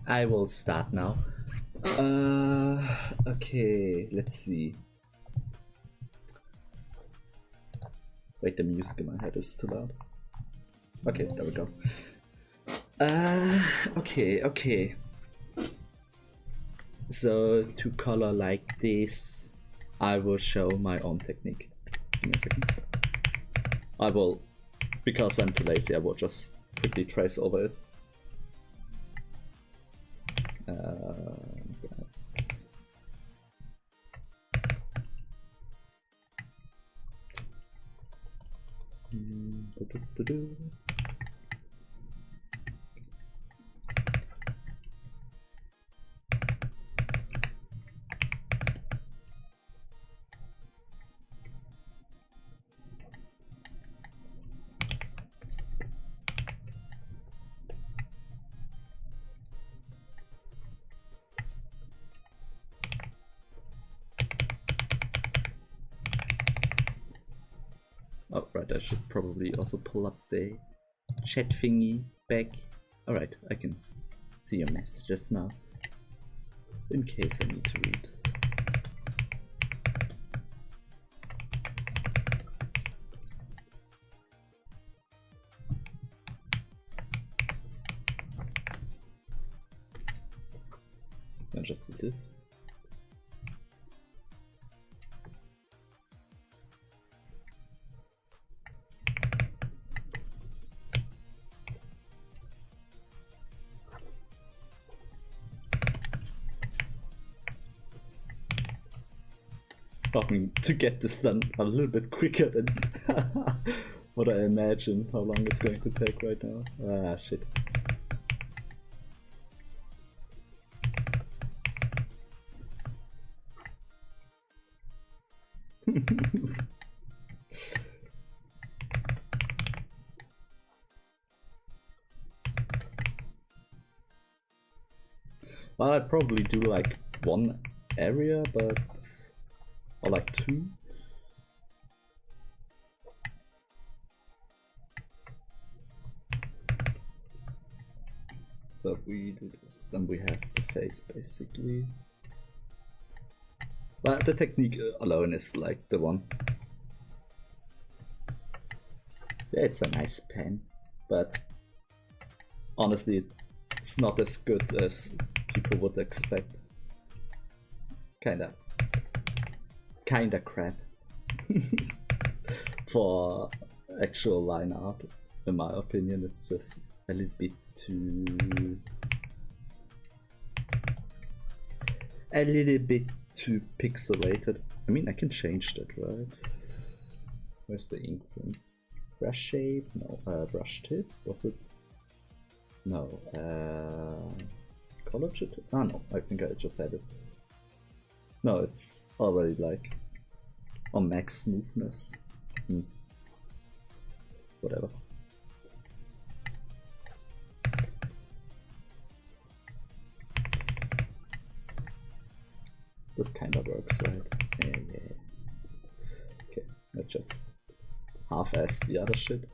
I will start now. Okay, let's see. Wait, the music in my head is too loud. Okay, there we go. Okay. So to color like this, I will show my own technique. Give me a second. I will, because I'm too lazy, I will just quickly trace over it. Oh, right, I should probably also pull up the chat thingy back. Alright, I can see your messages now, in case I need to read. I'll just do this. Hoping to get this done a little bit quicker than what I imagine how long it's going to take right now. Ah, shit. Well, I'd probably do like one area, but... or like two. So if we do this, then we have the face basically. But the technique alone is like the one. Yeah, it's a nice pen, but honestly, it's not as good as people would expect. It's kinda crap for actual line art, in my opinion. It's just a little bit too pixelated. I mean, I can change that, right? Where's the ink thing? Brush shape? No. Brush tip? Was it? No. Color chip? Ah, no. I think I just had it. No, it's already like on max smoothness. Whatever. This kinda works, right? Yeah. Okay, let's just half-ass the other shit.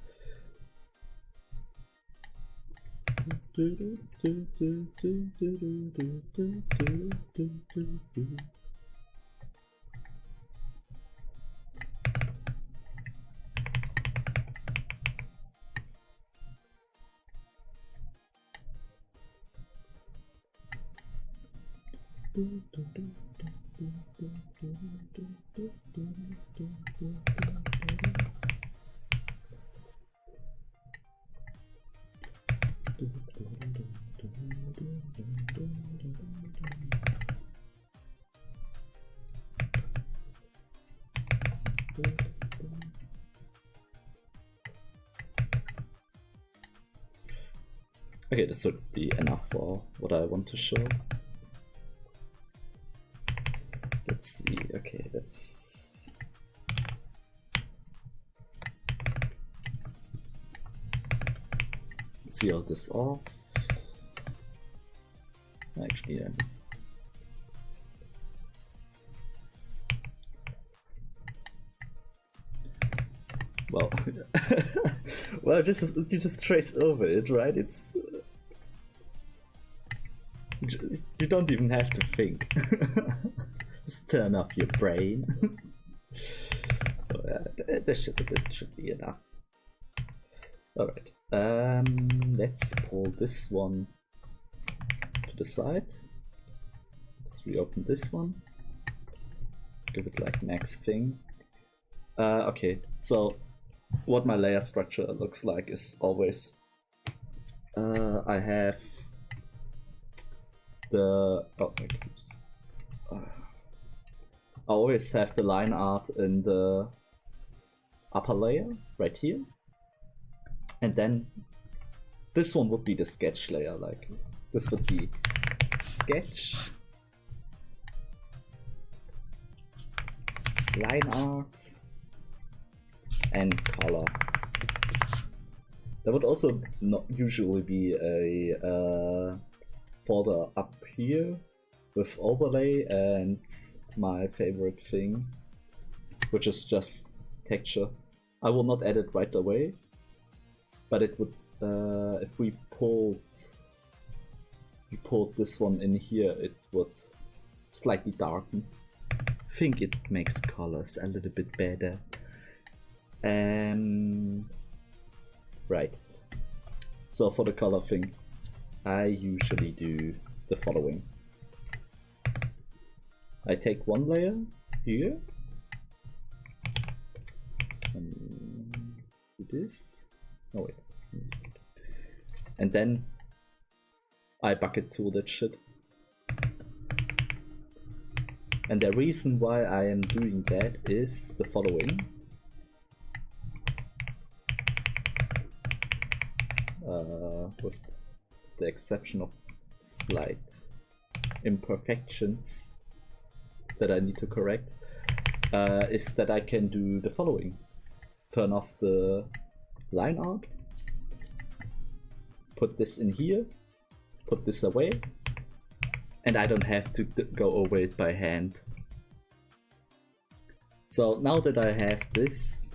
Okay, this should be enough for what I want to show. Let's see, okay, let's... seal this off. Actually, well, well, you just trace over it, right? It's You don't even have to think. Just turn off your brain. So, this should be enough. Alright, let's pull this one to the side. Let's reopen this one. Give it like max thing. Okay, so what my layer structure looks like is always I have the I always have the line art in the upper layer right here, and then this one would be the sketch layer. Like this would be sketch, line art, and color. There would also not usually be a folder up here with overlay and my favorite thing, which is just texture. I will not add it right away, but it would if we pulled this one in here, it would slightly darken. I think it makes colors a little bit better. Right. So for the color thing, I usually do the following. I take one layer here and do this. Oh wait. And then I bucket tool that shit. And the reason why I am doing that is the following. With the exception of slight imperfections that I need to correct, is that I can do the following. Turn off the line art, put this in here, put this away, and I don't have to go over it by hand. So now that I have this,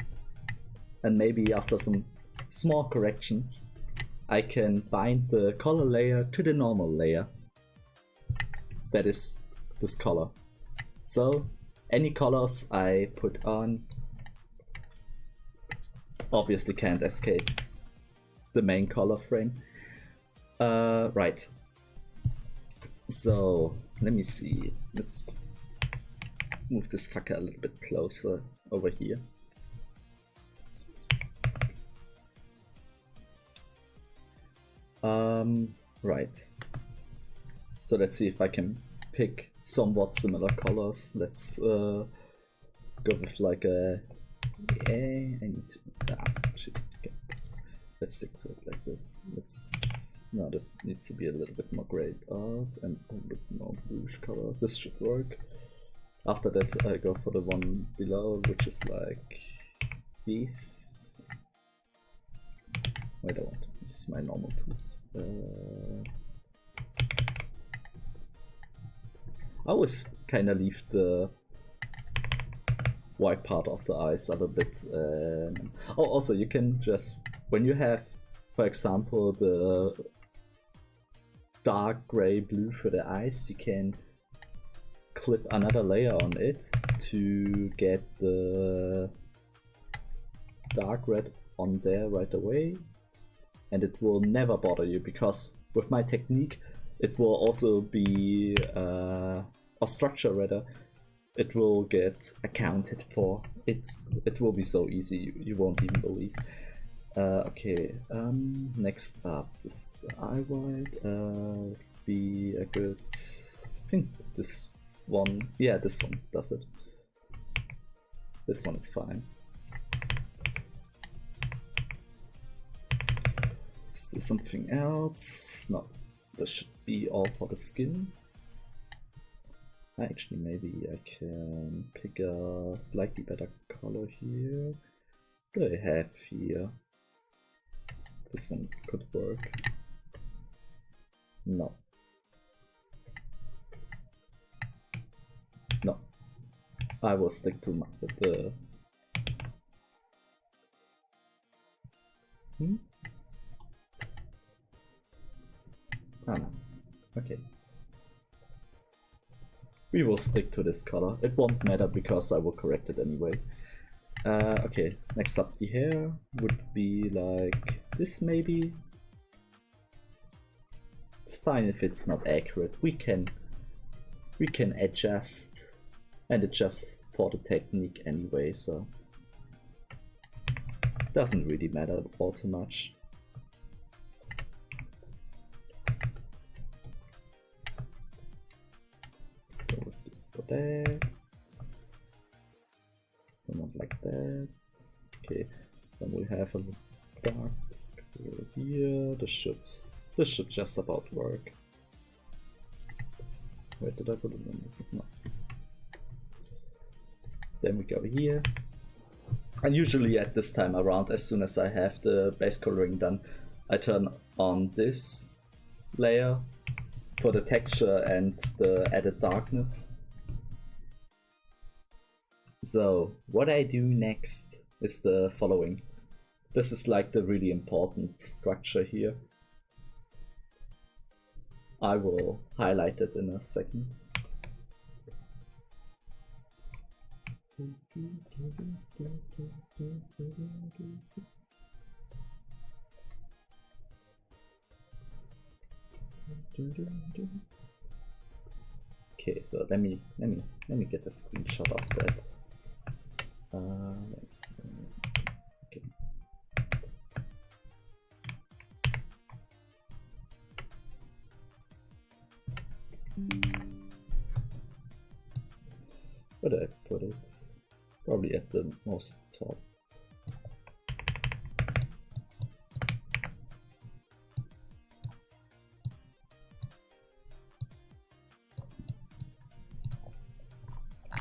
and maybe after some small corrections, I can bind the color layer to the normal layer. That is this color. So any colors I put on obviously can't escape the main color frame. Right. So let me see. Let's move this fucker a little bit closer over here. Right. So let's see if I can pick somewhat similar colors. Let's go with like a. I need to. Shit. Okay. Let's stick to it like this. No, this needs to be a little bit more grayed out and a bit more bluish color. This should work. After that, I go for the one below, which is like this. Wait, I want to use my normal tools. I always kind of leave the white part of the eyes a little bit. Oh, also you can just, when you have, for example, the dark gray blue for the eyes, you can clip another layer on it to get the dark red on there right away, and it will never bother you, because with my technique it will also be or structure rather, it will get accounted for. It will be so easy, you won't even believe. Okay, next up is the eye white. Be a good, I think this one, yeah, this one does it. This one is fine. Is there something else? No, this should be all for the skin. Actually, maybe I can pick a slightly better color here. What do I have here? This one could work. No. No. I will stick to the... Ah, no. Okay. We will stick to this color. It won't matter because I will correct it anyway. Okay, next up the hair would be like this maybe. It's fine if it's not accurate. We can adjust and adjust for the technique anyway, so doesn't really matter all too much. Let's go with this for that. So not like that. Okay, then we have a dark here. This should just about work. Where did I put it in? Is it not? Then we go here. And usually at this time around, as soon as I have the base coloring done, I turn on this layer for the texture and the added darkness. So what I do next is the following. This is like the really important structure here. I will highlight it in a second. Okay, so let me get a screenshot of that. Okay. Where did I put it? Probably at the most top.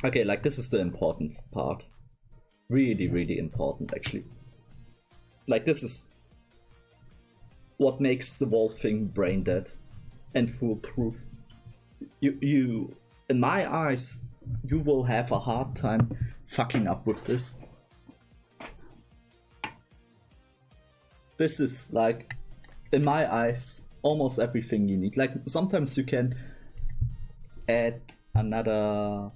Okay, like this is the important part. Really, really important actually. Like this is what makes the whole thing brain dead and foolproof. You in my eyes, you will have a hard time fucking up with this. This is like, in my eyes, almost everything you need. Like sometimes you can add another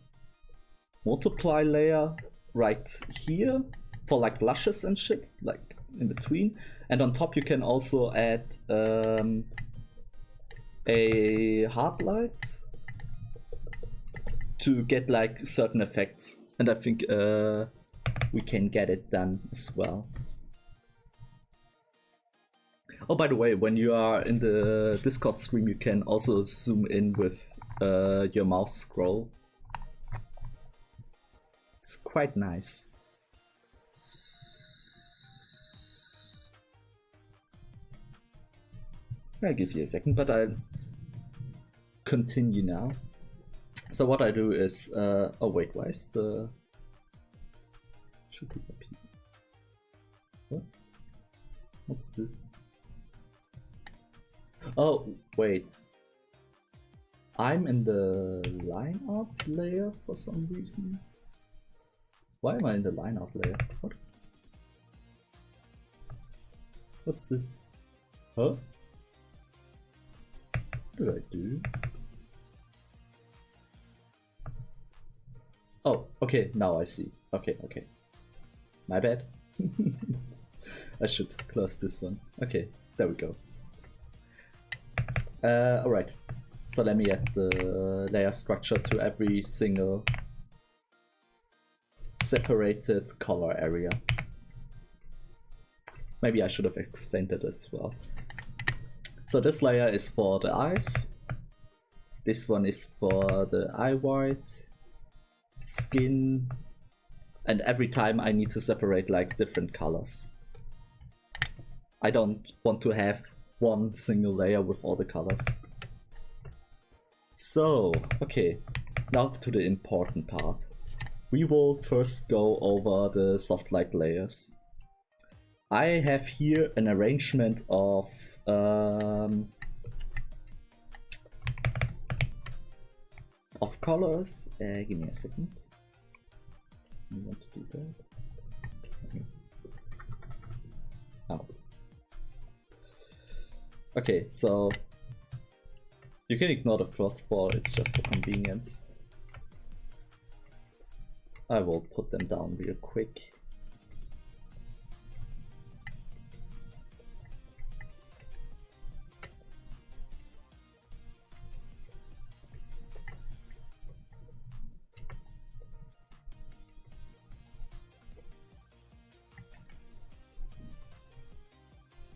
multiply layer right here for like blushes and shit, like in between. And on top you can also add a hard light to get like certain effects, and I think we can get it done as well. Oh, by the way, when you are in the Discord stream, you can also zoom in with your mouse scroll. It's quite nice. I'll give you a second, but I'll continue now. So what I do is, oh wait, why is the... Should be up here. Whoops. What's this? Oh, wait. I'm in the line art layer for some reason. Why am I in the line art layer? What? What's this? Huh? What did I do? Oh, okay, now I see. Okay, okay. My bad. I should close this one. Okay, there we go. Alright. So let me add the layer structure to every single separated color area. Maybe I should have explained it as well. So this layer is for the eyes. This one is for the eye white, skin, and every time I need to separate like different colors. I don't want to have one single layer with all the colors. So, okay, now to the important part. We will first go over the soft light layers. I have here an arrangement of colors. Give me a second. I want to do that. Oh. Okay, so you can ignore the first four, it's just for convenience. I will put them down real quick.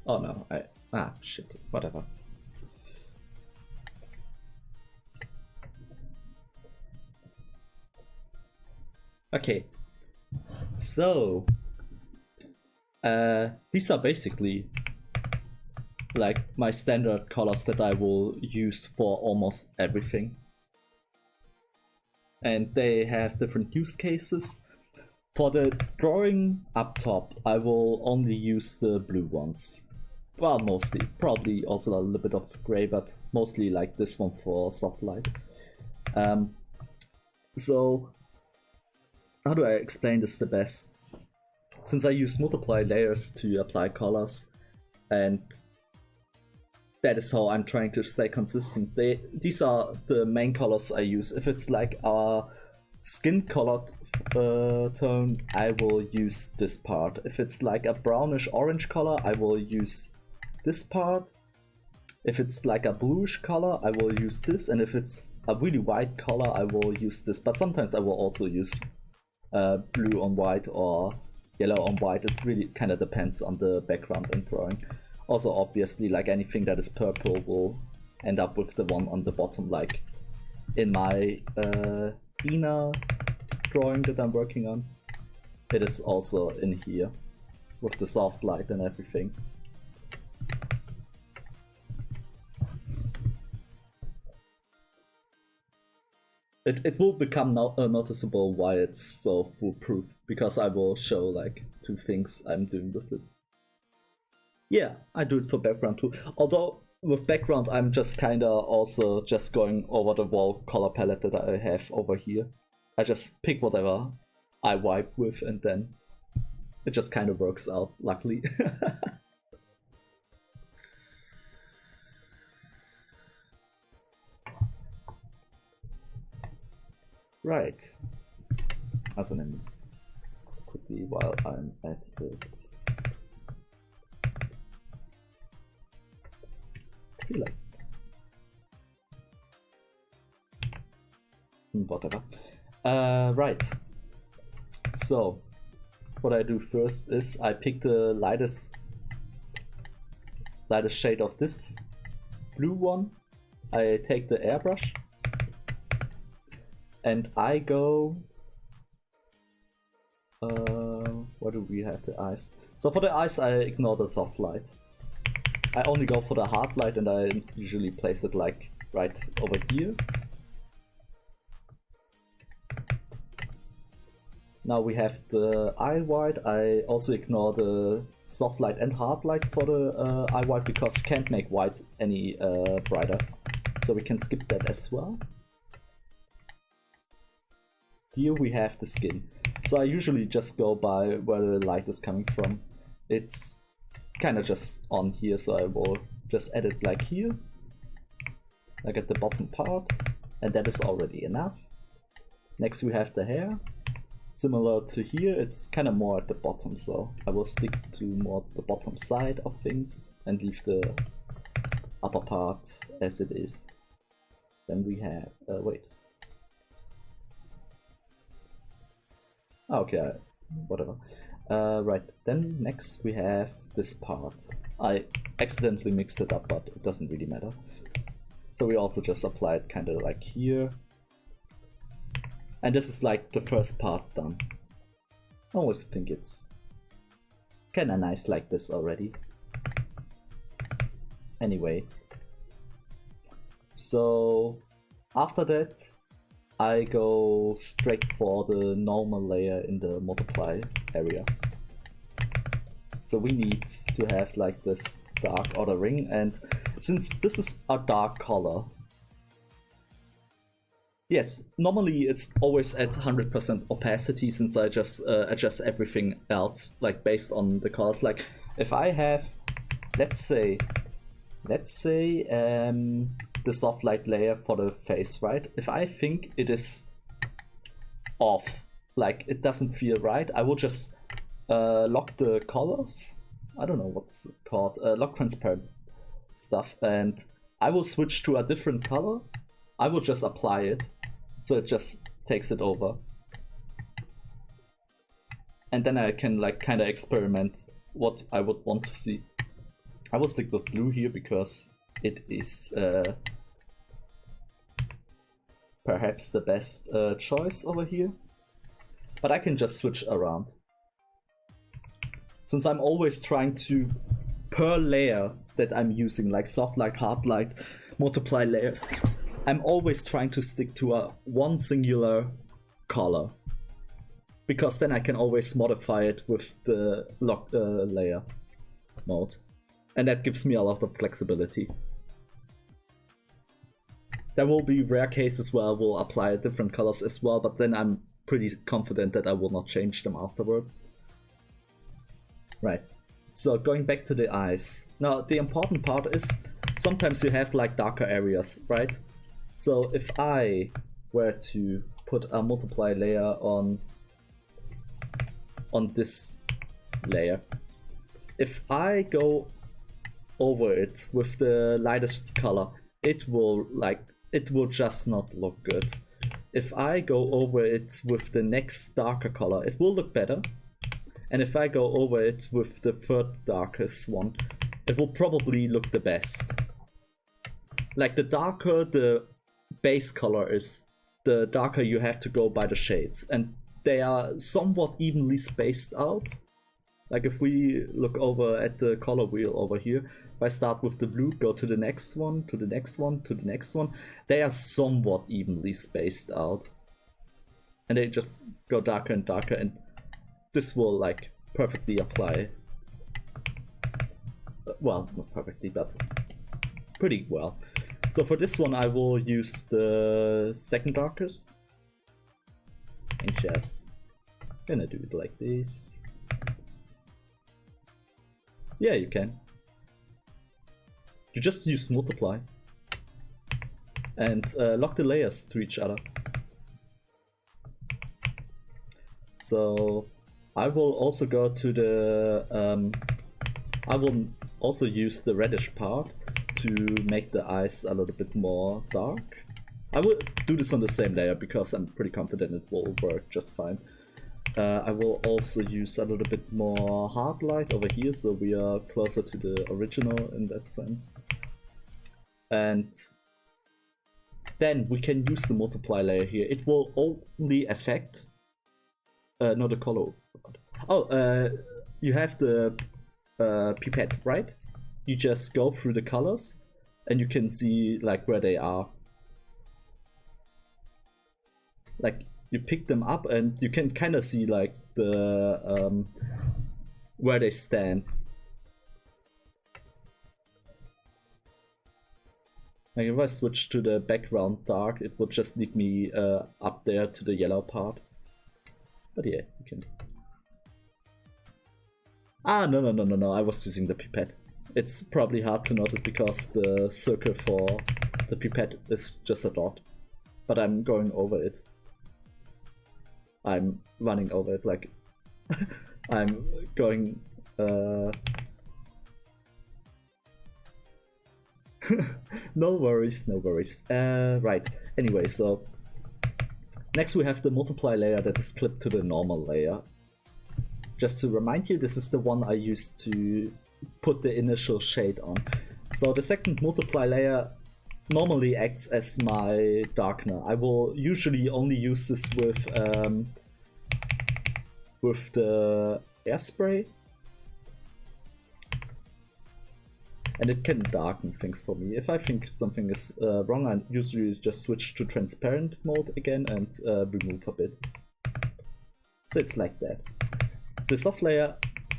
Oh no, shit, whatever. Okay, so these are basically like my standard colors that I will use for almost everything. And they have different use cases. For the drawing up top, I will only use the blue ones. Well, mostly. Probably also a little bit of gray, but mostly like this one for soft light. So, how do I explain this the best? Since I use multiply layers to apply colors, and that is how I'm trying to stay consistent. These are the main colors I use. If it's like a skin colored tone, I will use this part. If it's like a brownish orange color, I will use this part. If it's like a bluish color, I will use this, and if it's a really white color, I will use this. But sometimes I will also use blue on white or yellow on white. It really kind of depends on the background and drawing. Also, obviously, like anything that is purple will end up with the one on the bottom, like in my Ina drawing that I'm working on. It is also in here with the soft light and everything. It will become noticeable why it's so foolproof, because I will show like 2 things I'm doing with this. Yeah, I do it for background too. Although with background I'm just kinda also just going over the wall color palette that I have over here. I just pick whatever I wipe with and then it just kind of works out, luckily. Right. Also then quickly while I'm at it. Like whatever. Right. So what I do first is I pick the lightest shade of this blue one. I take the airbrush and I go where do we have the eyes? So for the eyes I ignore the soft light. I only go for the hard light and I usually place it like right over here. Now we have the eye white. I also ignore the soft light and hard light for the eye white because you can't make white any brighter. So we can skip that as well. Here we have the skin. So I usually just go by where the light is coming from. It's kind of just on here, so I will just add it like here, like at the bottom part, and that is already enough. Next we have the hair. Similar to here, it's kind of more at the bottom, so I will stick to more the bottom side of things and leave the upper part as it is. Then we have, wait. Okay, whatever. Right, then next we have this part. I accidentally mixed it up, but it doesn't really matter. So we also just apply it kind of like here. And this is like the first part done. I always think it's kind of nice like this already. Anyway, so after that I go straight for the normal layer in the multiply area. So we need to have like this dark outer ring, and since this is a dark color, yes, normally it's always at 100% opacity since I just adjust everything else like based on the colors. Like if I have, let's say the soft light layer for the face, right? If I think it is off like it doesn't feel right, I will just lock the colors. I don't know what's it called, lock transparent stuff, and I will switch to a different color. I will just apply it, so it just takes it over. And then I can like kind of experiment what I would want to see. I will stick with blue here because it is perhaps the best choice over here. But I can just switch around. Since I'm always trying to, per layer that I'm using, like soft light, hard light, multiply layers, I'm always trying to stick to a one singular color. Because then I can always modify it with the lock layer mode. And that gives me a lot of flexibility. There will be rare cases where I will apply different colors as well, but then I'm pretty confident that I will not change them afterwards. Right, so going back to the eyes. Now the important part is sometimes you have like darker areas, right? So if I were to put a multiply layer on this layer, if I go over it with the lightest color, it will just not look good. If I go over it with the next darker color, it will look better. And if I go over it with the third darkest one, it will probably look the best. Like the darker the base color is, the darker you have to go by the shades. And they are somewhat evenly spaced out. Like if we look over at the color wheel over here, if I start with the blue, go to the next one, to the next one, to the next one, they are somewhat evenly spaced out. And they just go darker and darker, and this will like perfectly apply. Well, not perfectly, but pretty well. So for this one I will use the second darkest. And just gonna do it like this. Yeah, you can. You just use multiply and lock the layers to each other. So I will also go to the I will also use the reddish part to make the eyes a little bit more dark. I will do this on the same layer because I'm pretty confident it will work just fine. I will also use a little bit more hard light over here, so we are closer to the original in that sense. And then we can use the multiply layer here. It will only affect not the color. Oh, you have the pipette, right? You just go through the colors and you can see like where they are. Like you pick them up and you can kind of see like the where they stand. Like if I switch to the background dark, it would just lead me up there to the yellow part. But yeah, you can. Ah, no, I was using the pipette. It's probably hard to notice because the circle for the pipette is just a dot. But I'm going over it. I'm running over it, like I'm going no worries, no worries. Right, anyway, so next we have the multiply layer that is clipped to the normal layer. Just to remind you, this is the one I used to put the initial shade on. So the second multiply layer normally acts as my darkener. I will usually only use this with the airspray. And it can darken things for me. If I think something is wrong, I usually just switch to transparent mode again and remove a bit. So it's like that. The soft layer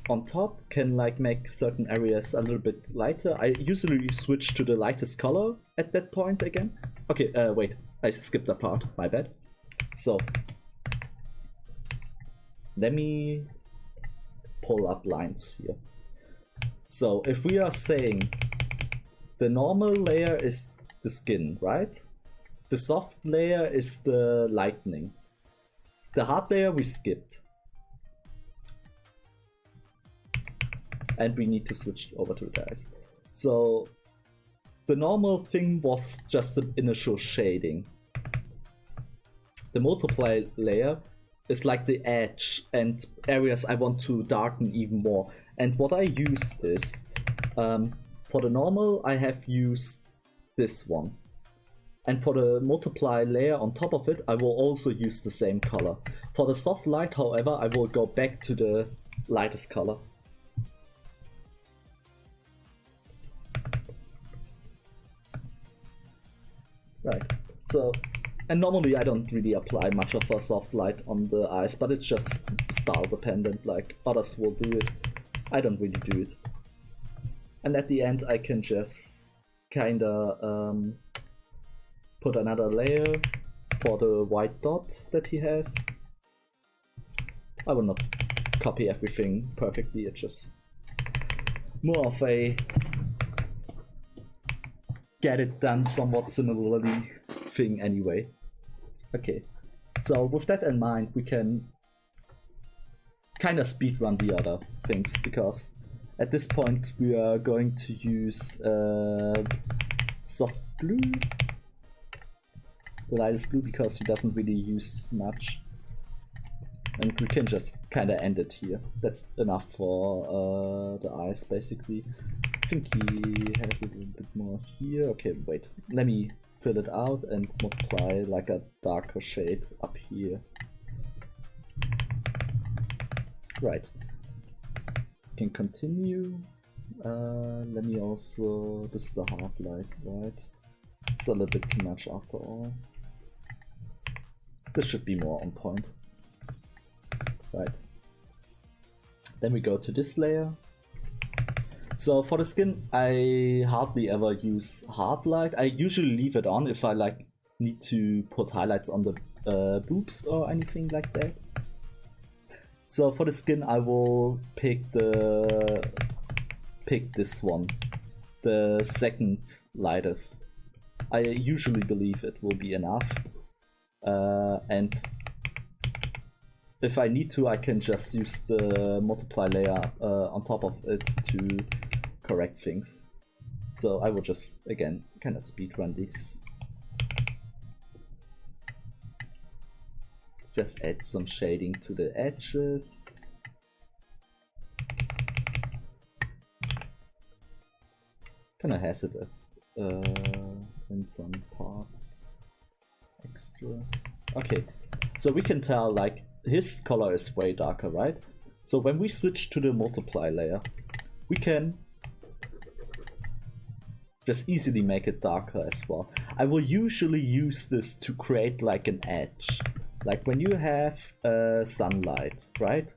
on top can like make certain areas a little bit lighter. I usually switch to the lightest color at that point again. Okay, wait, I skipped that part, my bad. So, let me pull up lines here. So if we are saying the normal layer is the skin, right? The soft layer is the lightning. the hard layer we skipped. And we need to switch over to the ice. So the normal thing was just the initial shading. The multiply layer is like the edge and areas I want to darken even more. And what I use is, for the normal I have used this one. And for the multiply layer on top of it, I will also use the same color. For the soft light, however, I will go back to the lightest color. Right, so, and normally I don't really apply much of a soft light on the eyes, but it's just style dependent, like others will do it. I don't really do it. And at the end I can just kinda put another layer for the white dot that he has. I will not copy everything perfectly, it's just more of a get it done somewhat similarly thing anyway. Okay, so with that in mind, we can kind of speedrun the other things, because at this point we are going to use soft blue, the lightest blue, because he doesn't really use much. And we can just kind of end it here. That's enough for the eyes, basically. I think he has a little bit more here. Okay, wait. Let me fill it out and multiply like a darker shade up here. Right. Can continue. Let me also... This is the hard light, right? It's a little bit too much after all. This should be more on point. Right. Then we go to this layer. So for the skin, I hardly ever use hard light. I usually leave it on if I like need to put highlights on the boobs or anything like that. So for the skin, I will pick this one, the second lightest. I usually believe it will be enough, and if I need to, I can just use the multiply layer on top of it to correct things. So I will just, again, kind of speedrun this. Just add some shading to the edges. Kinda has it as in some parts extra. Okay, so we can tell like his color is way darker, right? So when we switch to the multiply layer, we can just easily make it darker as well. I will usually use this to create like an edge. Like when you have sunlight, right?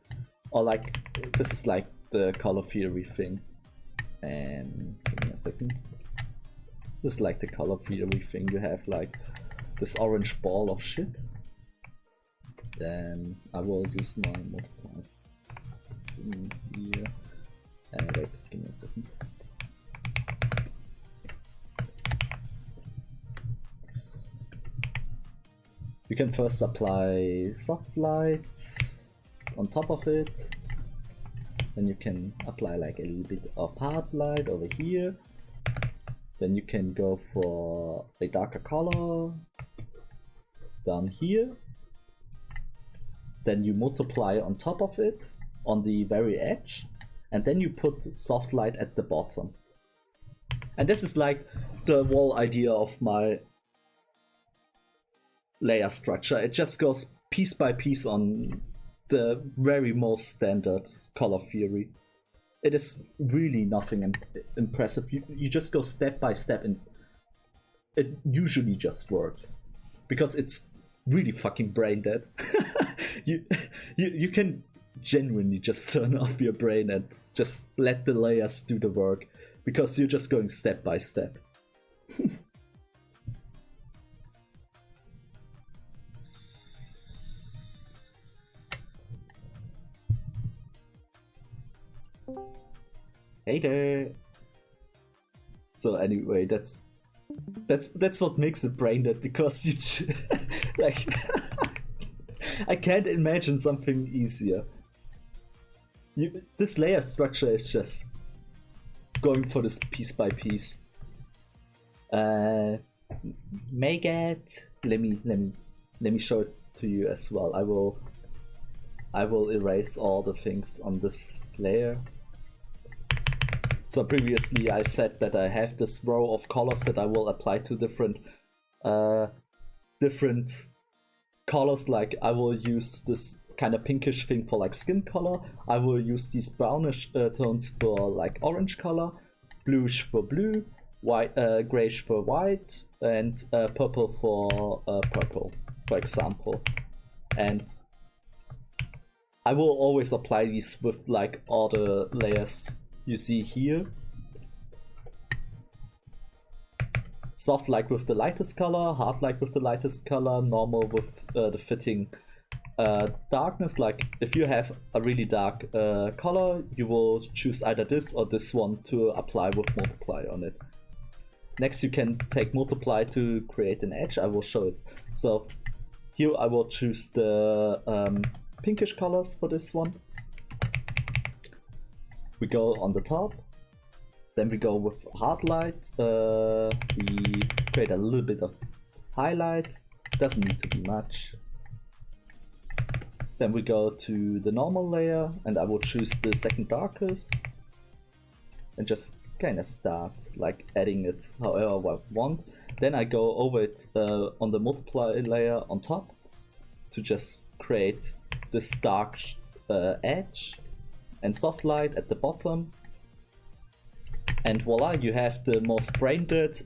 Or like, this is like the color theory thing. And give me a second. This is like the color theory thing. You have like this orange ball of shit. Then I will use my multiply here. Wait, give me a second. You can first apply soft light on top of it. Then you can apply like a little bit of hard light over here. Then you can go for a darker color down here. Then you multiply on top of it on the very edge, and then you put soft light at the bottom. And this is like the whole idea of my layer structure. It just goes piece by piece on the very most standard color theory. It is really nothing impressive. You just go step by step, and it usually just works because it's really fucking brain dead. you can genuinely just turn off your brain and just let the layers do the work, because you're just going step by step. Hey there. So anyway, that's what makes it brain dead, because you like I can't imagine something easier. This layer structure is just going for this piece by piece. Magat. Let me show it to you as well. I will erase all the things on this layer. So previously I said that I have this row of colors that I will apply to different colors. Like I will use this kind of pinkish thing for like skin color. I will use these brownish tones for like orange color, bluish for blue, white, grayish for white, and purple for purple, for example. And I will always apply these with like all the layers you see here. Soft like with the lightest color, hard like with the lightest color, normal with the fitting darkness. Like if you have a really dark color, you will choose either this or this one to apply with multiply on it. Next you can take multiply to create an edge. I will show it. So here I will choose the pinkish colors for this one. We go on the top, then we go with hard light, we create a little bit of highlight, doesn't need to be much. Then we go to the normal layer and I will choose the second darkest and just kind of start like adding it however I want. Then I go over it on the multiply layer on top to just create this dark edge, and soft light at the bottom, and voila, you have the most brain dead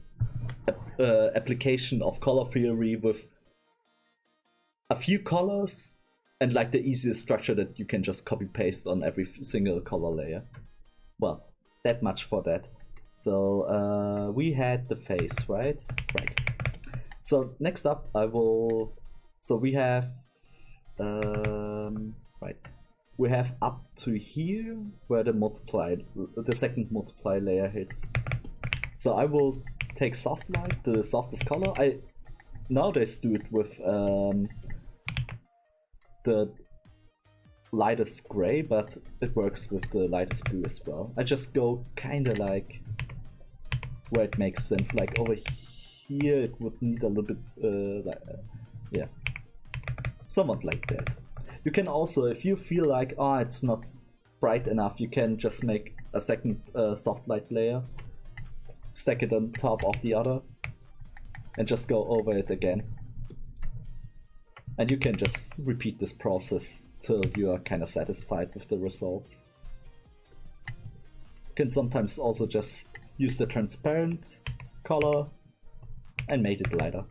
application of color theory with a few colors and like the easiest structure that you can just copy paste on every single color layer. Well, that much for that. So we had the face, right? Right. So next up I will, so we have right, we have up to here where the second multiply layer hits. So I will take soft light, the softest color. I nowadays do it with the lightest gray, but it works with the lightest blue as well. I just go kinda like where it makes sense. Like over here it would need a little bit yeah, somewhat like that. You can also, if you feel like, oh, it's not bright enough, you can just make a second soft light layer, stack it on top of the other, and just go over it again. And you can just repeat this process till you are kind of satisfied with the results. You can sometimes also just use the transparent color and make it lighter.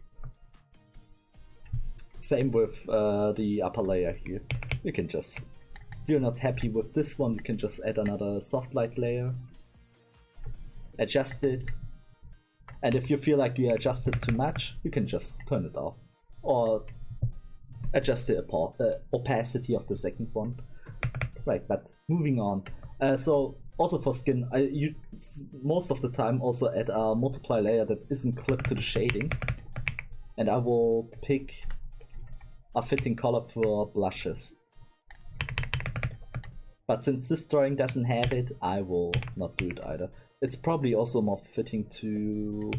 Same with the upper layer here. You can just, if you're not happy with this one, you can just add another soft light layer, adjust it, and if you feel like you adjust it too much, you can just turn it off or adjust the opacity of the second one. Right, but moving on. So also for skin, I most of the time also add a multiply layer that isn't clipped to the shading, and I will pick a fitting color for blushes. But since this drawing doesn't have it, I will not do it either. It's probably also more fitting to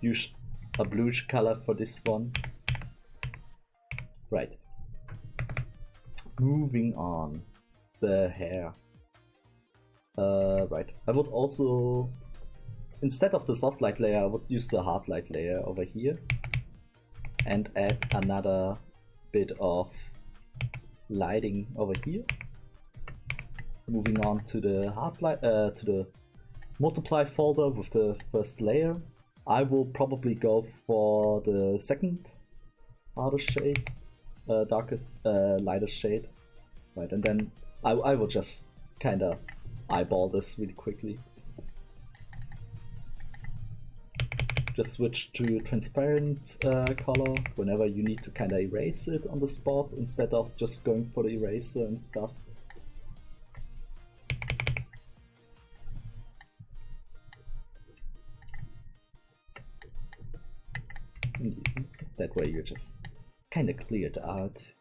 use a bluish color for this one. Right. Moving on. The hair. Right. I would also, instead of the soft light layer, I would use the hard light layer over here and add another bit of lighting over here. Moving on to the hard light, to the multiply folder with the first layer. I will probably go for the second hardest shade, darkest, lightest shade, right? And then I will just kind of eyeball this really quickly. Just switch to transparent color whenever you need to kind of erase it on the spot instead of just going for the eraser and stuff. That way you just kind of cleared out.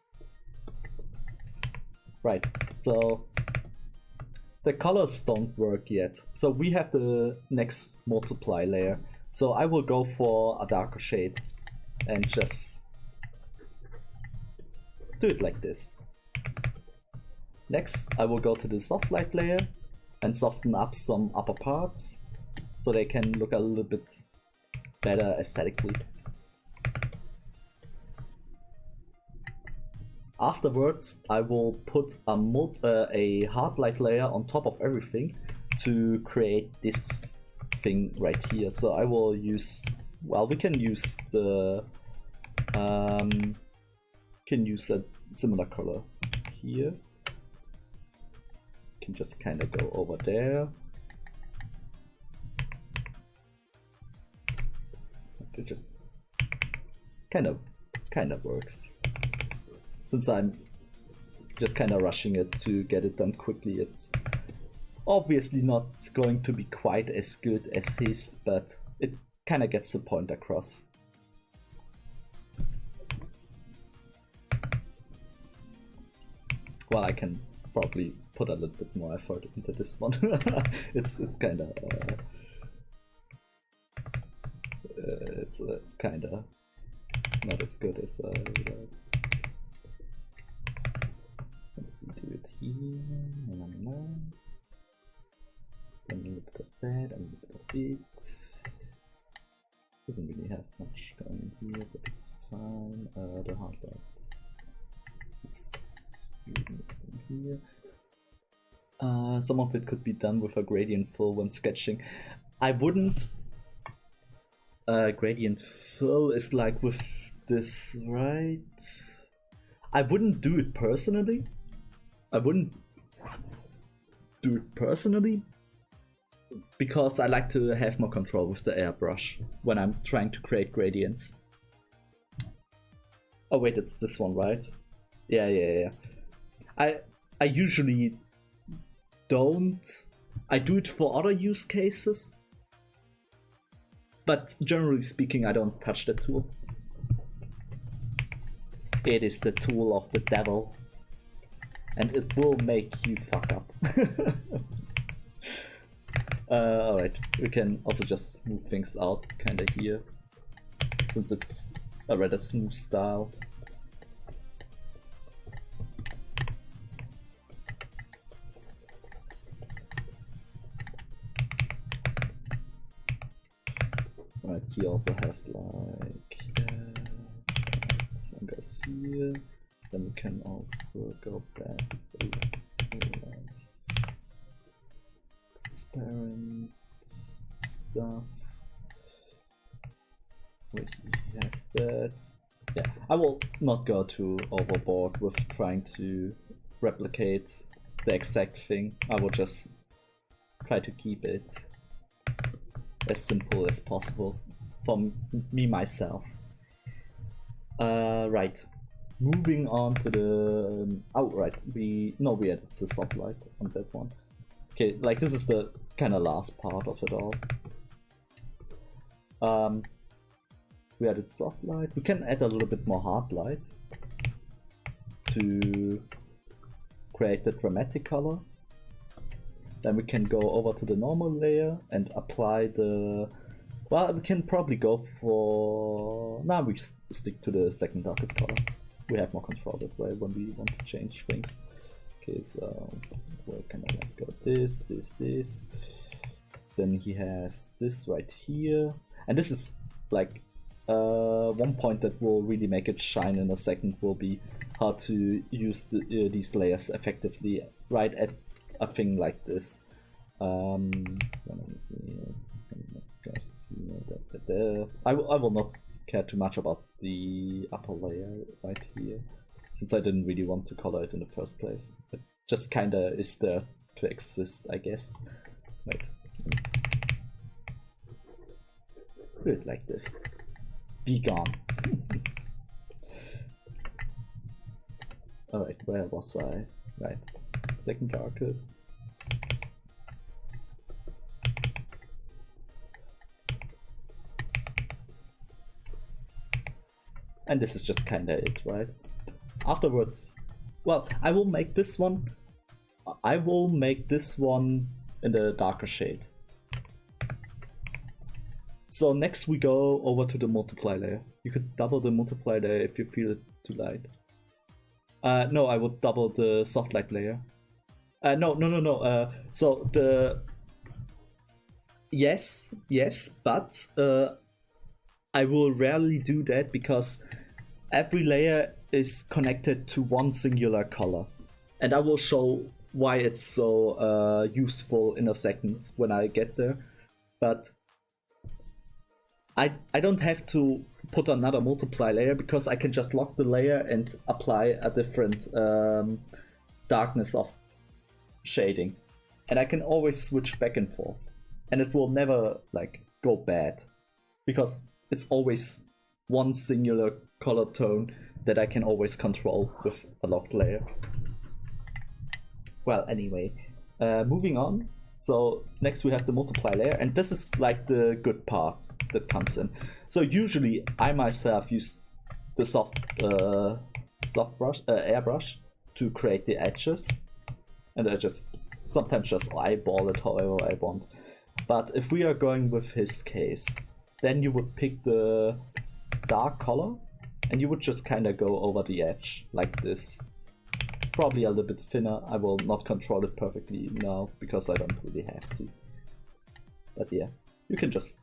Right, so the colors don't work yet. So we have the next multiply layer. So I will go for a darker shade and just do it like this. Next, I will go to the soft light layer and soften up some upper parts so they can look a little bit better aesthetically. Afterwards, I will put a hard light layer on top of everything to create this thing right here. So I will use, well, we can use the can use a similar color here. Can just kind of go over there. It just kind of works. Since I'm just kind of rushing it to get it done quickly, it's obviously not going to be quite as good as his, but it kind of gets the point across. Well, I can probably put a little bit more effort into this one. it's kind of it's kind of not as good as let's do it here. Then a little bit of that, and a little bit of it. Doesn't really have much going here, but it's fine. The hard lights. It's here. Some of it could be done with a gradient fill when sketching. I wouldn't. Gradient fill is like with this, right? I wouldn't do it personally. Because I like to have more control with the airbrush when I'm trying to create gradients. Oh wait, it's this one, right? Yeah. I usually don't. I do it for other use cases, but generally speaking, I don't touch the tool. It is the tool of the devil, and it will make you fuck up. Alright, we can also just smooth things out kinda here, since it's a rather smooth style. Right, he also has like this one goes here. Then we can also go back to less transparent stuff. Wait, he has that. Yeah, I will not go too overboard with trying to replicate the exact thing. I will just try to keep it as simple as possible for me myself. Right, moving on to the right, we added the soft light on that one. Okay, like this is the kind of last part of it all. We added soft light. We can add a little bit more hard light to create the dramatic color. Then we can go over to the normal layer and apply the... Well, we can probably go for... Now we stick to the second darkest color. We have more control that way when we want to change things. Okay, so we're kind of like go this. Then he has this right here. And this is like one point that will really make it shine in a second will be how to use these layers effectively right at a thing like this. Let me see. I will not care too much about the upper layer right here, since I didn't really want to color it in the first place. It just kinda is there to exist, I guess. Wait. Do it like this. Be gone. Alright, where was I? Right. Second darkest. And this is just kinda it, right? Afterwards, well, I will make this one in the darker shade. So next we go over to the multiply layer. You could double the multiply layer if you feel it too light. No, I would double the soft light layer. No. So the yes, but I will rarely do that because every layer is connected to one singular color, and I will show why it's so useful in a second when I get there. But I don't have to put another multiply layer because I can just lock the layer and apply a different darkness of shading, and I can always switch back and forth, and it will never like go bad because it's always one singular color tone that I can always control with a locked layer. Well, anyway, moving on. So next we have the multiply layer, and this is like the good part that comes in. So usually I myself use the soft airbrush to create the edges, and I just sometimes just eyeball it however I want. But if we are going with his case, then you would pick the dark color and you would just kind of go over the edge like this. Probably a little bit thinner. I will not control it perfectly now because I don't really have to. But yeah, you can just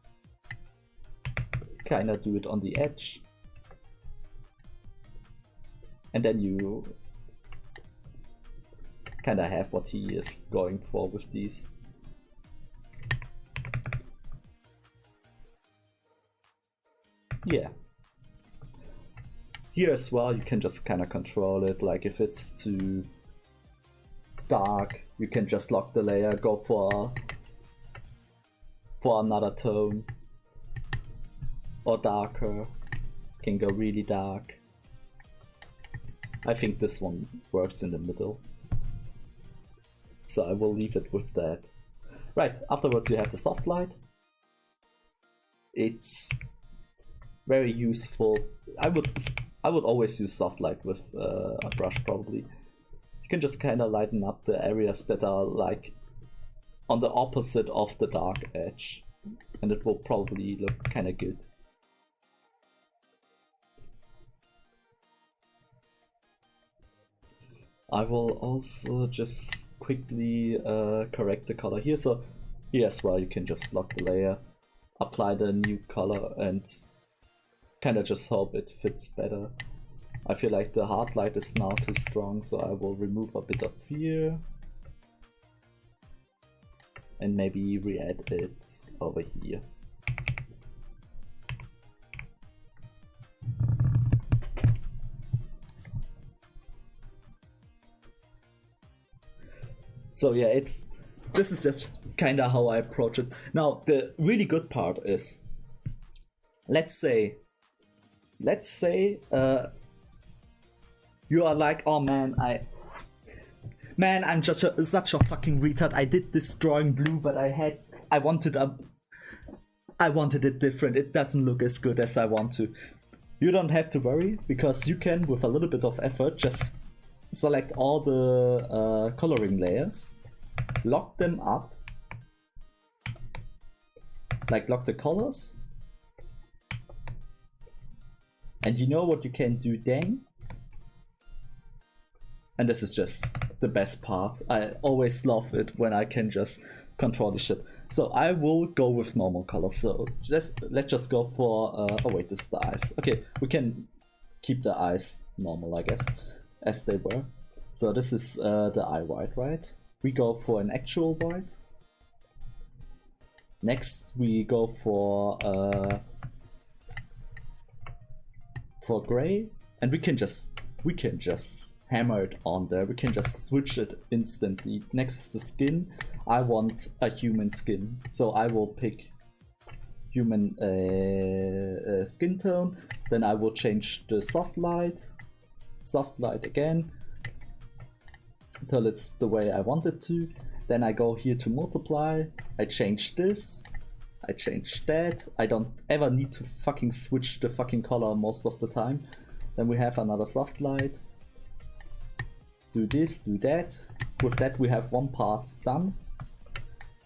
kind of do it on the edge. And then you kind of have what he is going for with these. Yeah. Here as well, you can just kind of control it, like if it's too dark, you can just lock the layer, go for another tone, or darker, can go really dark. I think this one works in the middle, so I will leave it with that. Right, afterwards you have the soft light. It's very useful. I would always use soft light with a brush probably. You can just kind of lighten up the areas that are like on the opposite of the dark edge, and it will probably look kind of good. I will also just quickly correct the color here. So here as well, you can just lock the layer, apply the new color, and kind of just hope it fits better. I feel like the hard light is now too strong, so I will remove a bit of here and maybe re-add it over here. So yeah, this is just kind of how I approach it. Now the really good part is, let's say you are like, oh man, I'm just such a fucking retard. I did this drawing blue, but I wanted it different. It doesn't look as good as I want to. You don't have to worry, because you can, with a little bit of effort, just select all the coloring layers, lock them up, like lock the colors, and you know what you can do then? And this is just the best part. I always love it when I can just control the shit. So I will go with normal colors. So let's just go for, oh wait, this is the eyes. Okay, we can keep the eyes normal, I guess, as they were. So this is the eye white, right? We go for an actual white. Next we go for gray, and we can just hammer it on there. We can just switch it instantly. Next is the skin. I want a human skin, so I will pick human skin tone. Then I will change the soft light again until it's the way I want it to. Then I go here to multiply. I change this, I change that. I don't ever need to fucking switch the fucking color most of the time. Then we have another soft light. Do this, do that. With that we have one part done.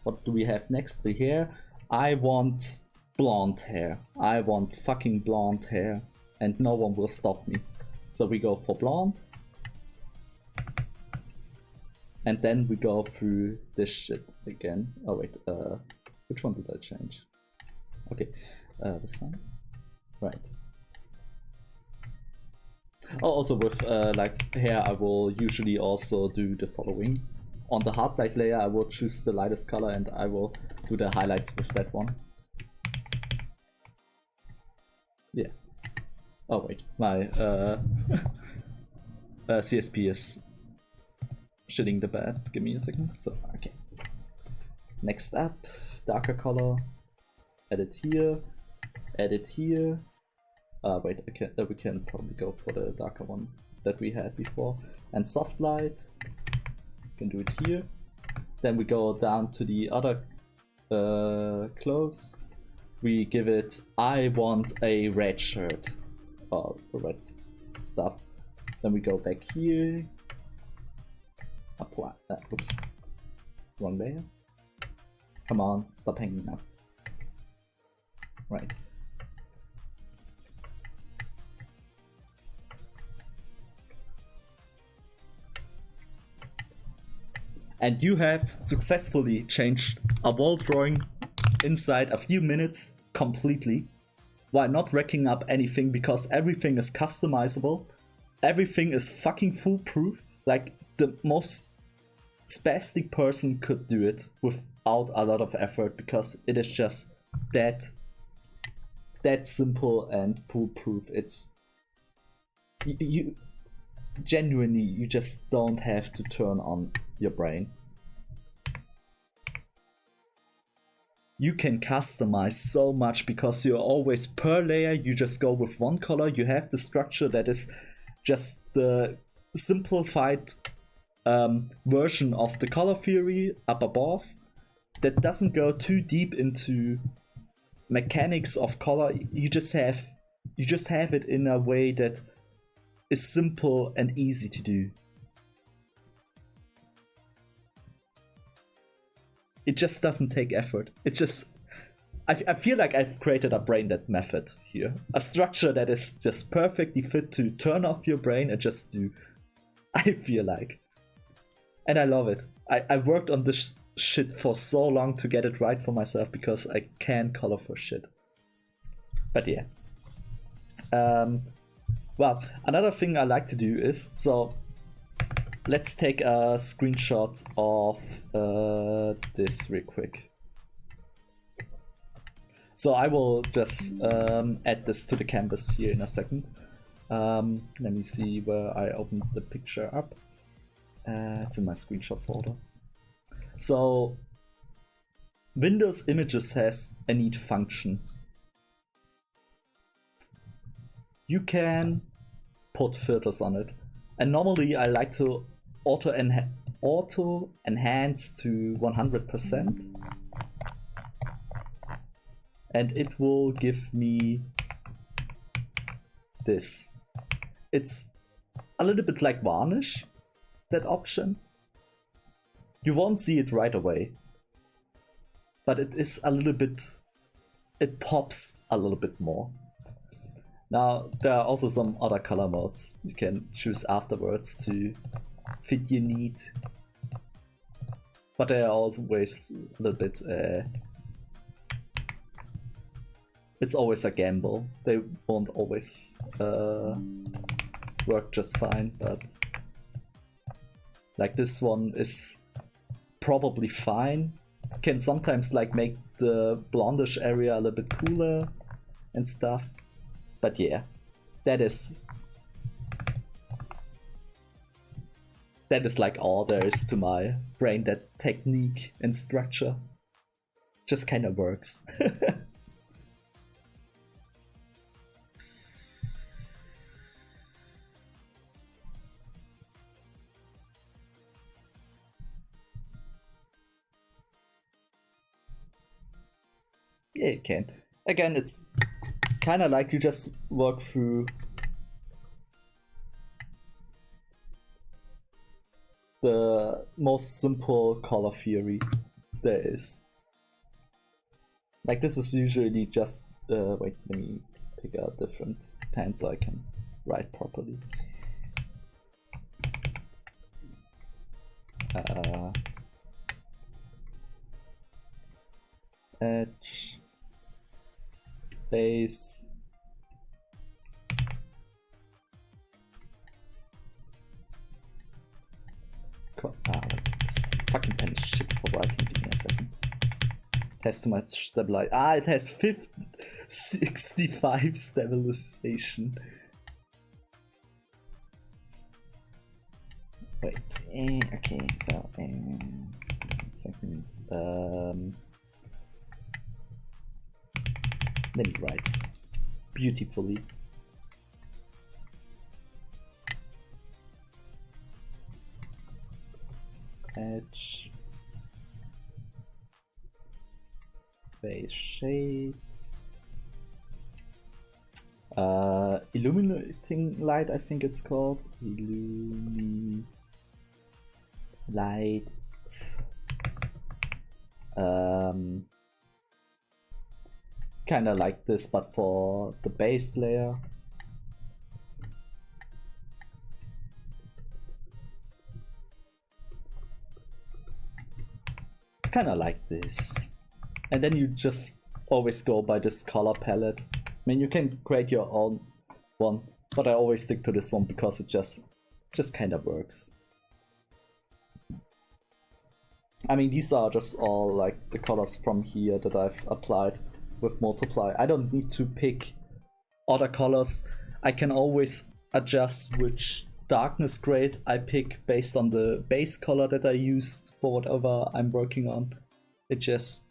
What do we have next? The hair. I want blonde hair. I want fucking blonde hair. And no one will stop me. So we go for blonde. And then we go through this shit again. Oh wait, which one did I change? Okay, this one. Right. Oh, also with like hair, I will usually also do the following. On the hard light layer, I will choose the lightest color and I will do the highlights with that one. Yeah. Oh wait, my CSP is shitting the bed. Give me a second. So, okay. Next up, darker color. Add it here. Add it here. Wait, we can probably go for the darker one that we had before. And soft light. We can do it here. Then we go down to the other clothes. We give it, I want a red shirt. Or red stuff. Then we go back here. Apply. Oops. Wrong layer. Come on, stop hanging up. Right. And you have successfully changed a wall drawing inside a few minutes completely, while not racking up anything, because everything is customizable. Everything is fucking foolproof. Like, the most spastic person could do it without a lot of effort, because it is just that simple and foolproof. It's you genuinely, you just don't have to turn on your brain. You can customize so much because you're always per layer, you just go with one color. You have the structure that is just the simplified version of the color theory up above that doesn't go too deep into mechanics of color. You just have it in a way that is simple and easy to do. It just doesn't take effort. It just, I feel like I've created a brain dead method here. A structure that is just perfectly fit to turn off your brain and just do. I feel like. And I love it. I worked on this shit for so long to get it right for myself because I can't color for shit. But yeah. Well, another thing I like to do is, so let's take a screenshot of this real quick. So I will just add this to the canvas here in a second. Let me see where I opened the picture up. It's in my screenshot folder. So Windows Images has a neat function. You can put filters on it. And normally I like to auto enhance to 100%. And it will give me this. It's a little bit like varnish, that option. You won't see it right away, but it is a little bit, it pops a little bit more. Now there are also some other color modes you can choose afterwards to fit your need, but they are always a little bit it's always a gamble. They won't always work just fine, but like this one is probably fine. Can sometimes like make the blondish area a little bit cooler and stuff. But yeah, that is like all there is to my brain. That technique and structure just kind of works. it can. Again, it's kind of like you just work through the most simple color theory there is. Like this is usually just wait, let me pick out a different pen so I can write properly. Edge, base, this fucking pen is shit for writing. Give me a second. It has too much stabilize. It has 65 stabilization. Wait, okay, so second. Let me write beautifully. Edge, base shades, illuminating light, I think it's called. Light. Kind of like this, but for the base layer. It's kind of like this. And then you just always go by this color palette. I mean, you can create your own one, but I always stick to this one because it just kind of works. I mean, these are just all like the colors from here that I've applied with multiply. I don't need to pick other colors. I can always adjust which darkness grade I pick based on the base color that I used for whatever I'm working on. It's just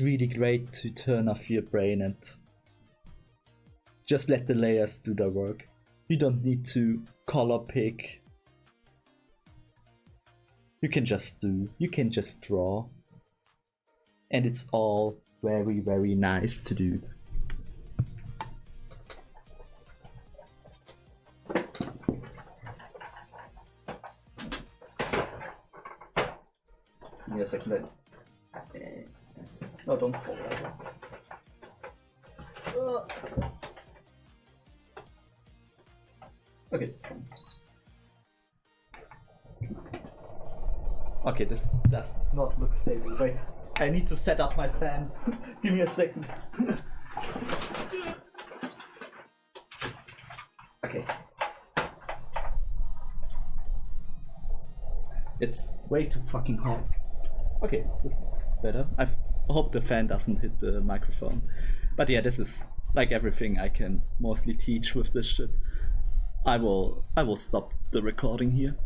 really great to turn off your brain and just let the layers do their work. You don't need to color pick. You can just draw. And it's all very, very nice to do. Give me a second. No, don't fall over. Okay, it's fine. Okay, this does not look stable. Wait, I need to set up my fan. Give me a second. Okay. It's way too fucking hot. Okay, this looks better. I hope the fan doesn't hit the microphone. But yeah, this is like everything I can mostly teach with this shit. I will stop the recording here.